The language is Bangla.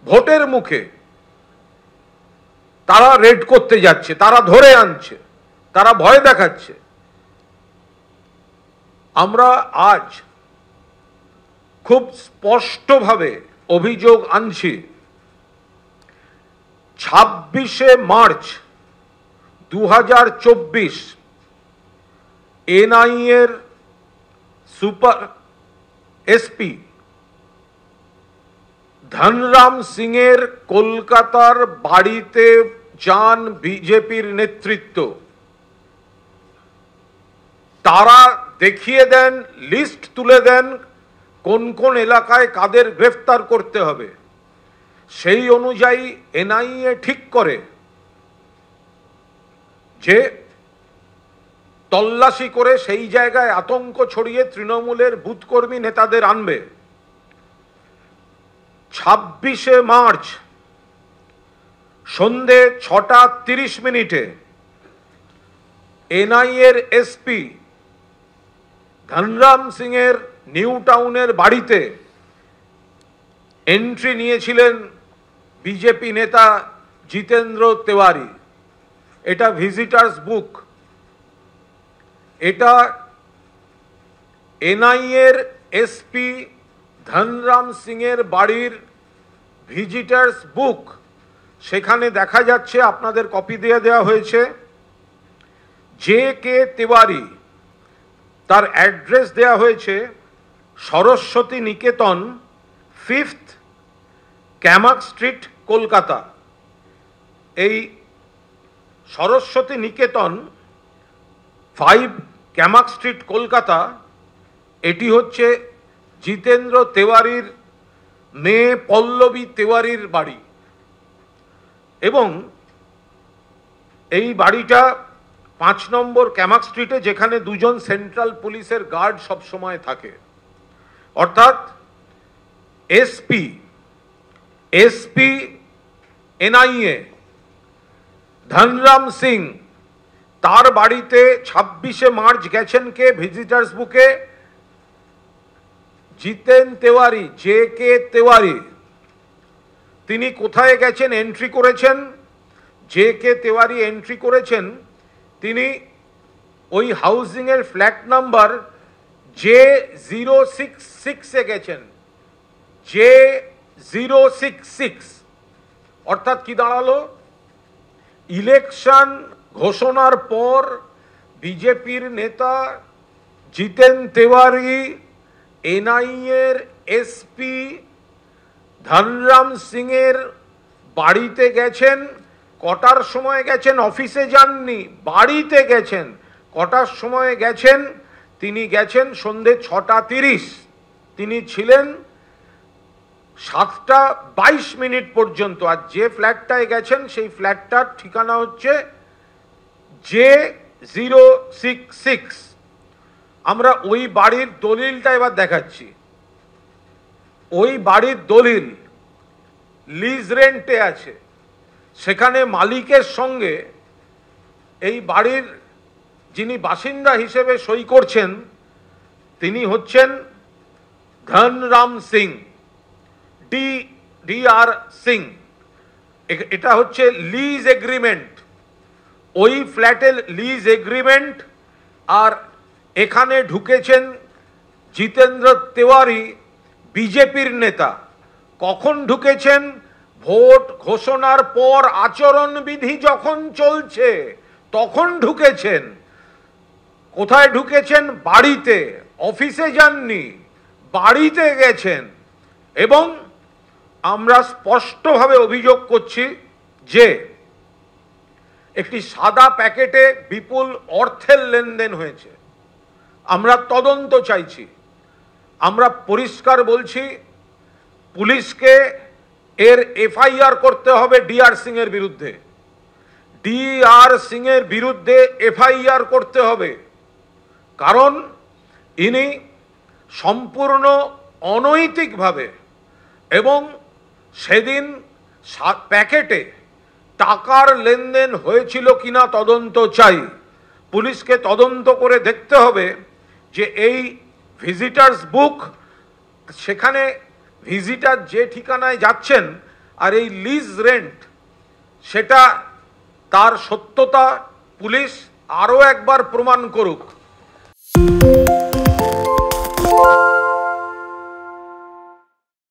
ভোটের মুখে তারা রেড করতে যাচ্ছে, তারা ধরে আনছে, তারা ভয় দেখাচ্ছে। আমরা আজ খুব স্পষ্টভাবে অভিযোগ আনছি, 26শে মার্চ 2024 এনআইএ এর সুপার এসপি ধনরাম সিং এর কলকাতার বাড়িতে যান বিজেপির নেতৃত্ব। তারা দেখিয়ে দেন, লিস্ট তুলে দেন কোন কোন এলাকায় কাদের গ্রেফতার করতে হবে। সেই অনুযায়ী এনআইএ ঠিক করে যে তল্লাশি করে সেই জায়গায় আতঙ্ক ছড়িয়ে তৃণমূলের বুথকর্মী নেতাদের আনবে। 26শে মার্চ সন্ধে 6:30 এনআইএর এসপি ধনরাম সিং এর নিউ টাউনের বাড়িতে এন্ট্রি নিয়েছিলেন বিজেপি নেতা জিতেন্দ্র তেওয়ারি। এটা ভিজিটার্স বুক, এটা এনআইএর এসপি ধনরাম সিং এর বাড়ির ভিজিটার্স বুক। সেখানে দেখা যাচ্ছে, আপনাদের কপি দিয়ে দেওয়া হয়েছে, JK তেওয়ারি, তার অ্যাড্রেস দেওয়া হয়েছে সরস্বতী নিকেতন, 5th ক্যামাক স্ট্রিট, কলকাতা। এই সরস্বতী নিকেতন 5 ক্যামাক স্ট্রিট, কলকাতা, এটি হচ্ছে জিতেন্দ্র তেওয়ারির মেয়ে পল্লবী তেওয়ারির বাড়ি। এবং এই বাড়িটা 5 নম্বর ক্যামাক স্ট্রিটে, যেখানে দুজন সেন্ট্রাল পুলিশের গার্ড সবসময় থাকে। অর্থাৎ এসপি এনআইএ ধনরাম সিং, তার বাড়িতে 26শে মার্চ গেছেন কে? ভিজিটার্স বুকে জিতেন তেওয়ারি, JK তেওয়ারি। তিনি কোথায় গেছেন, এন্ট্রি করেছেন? JK তেওয়ারি এন্ট্রি করেছেন, তিনি ওই হাউজিং এর ফ্ল্যাট নাম্বার J066 এ গেছেন। J066 অর্থাৎ কি দাঁড়ালো? ইলেকশন ঘোষণার পর বিজেপির নেতা জিতেন তেওয়ারি এনআইএর এসপি ধনরাম সিং এর বাড়িতে গেছেন। কটার সময় গেছেন? অফিসে যাননি, বাড়িতে গেছেন। কটার সময় গেছেন? তিনি গেছেন সন্ধে 6:30। তিনি ছিলেন 7:22 পর্যন্ত। আর যে ফ্ল্যাটটায় গেছেন সেই ফ্ল্যাটটার ঠিকানা হচ্ছে J066। আমরা ওই বাড়ির দলিলটা এবার দেখাচ্ছি। ওই বাড়ির দলিল লিজ রেন্টে আছে। সেখানে মালিকের সঙ্গে এই বাড়ির যিনি বাসিন্দা হিসেবে সই করছেন তিনি হচ্ছেন ধনরাম সিং, DR সিং। এটা হচ্ছে লিজ এগ্রিমেন্ট, ওই ফ্ল্যাটের লিজ এগ্রিমেন্ট। আর এখানে ঢুকেছেন জিতেন্দ্র তেওয়ারি, বিজেপির নেতা। কখন ঢুকেছেন? ভোট ঘোষণার পর, আচরণবিধি যখন চলছে তখন ঢুকেছেন। কোথায় ঢুকেছেন? বাড়িতে। অফিসে যাননি, বাড়িতে গেছেন। এবং আমরা স্পষ্টভাবে অভিযোগ করছি যে একটি সাদা প্যাকেটে বিপুল অর্থের লেনদেন হয়েছে। আমরা তদন্ত চাইছি। আমরা পরিষ্কার বলছি, পুলিশকে এর FIR করতে হবে DR সিং এর বিরুদ্ধে। DR সিং এর বিরুদ্ধে FIR করতে হবে, কারণ ইনি সম্পূর্ণ অনৈতিকভাবে এবং সেদিন প্যাকেটে টাকার লেনদেন হয়েছিল কিনা তদন্ত চাই। পুলিশকে তদন্ত করে দেখতে হবে যে এই ভিজিটার্স বুক, সেখানে ভিজিটার যে ঠিকানায় যাচ্ছেন আর এই লিজ রেন্ট সেটা তার সত্যতা পুলিশ আরও একবার প্রমাণ করুক।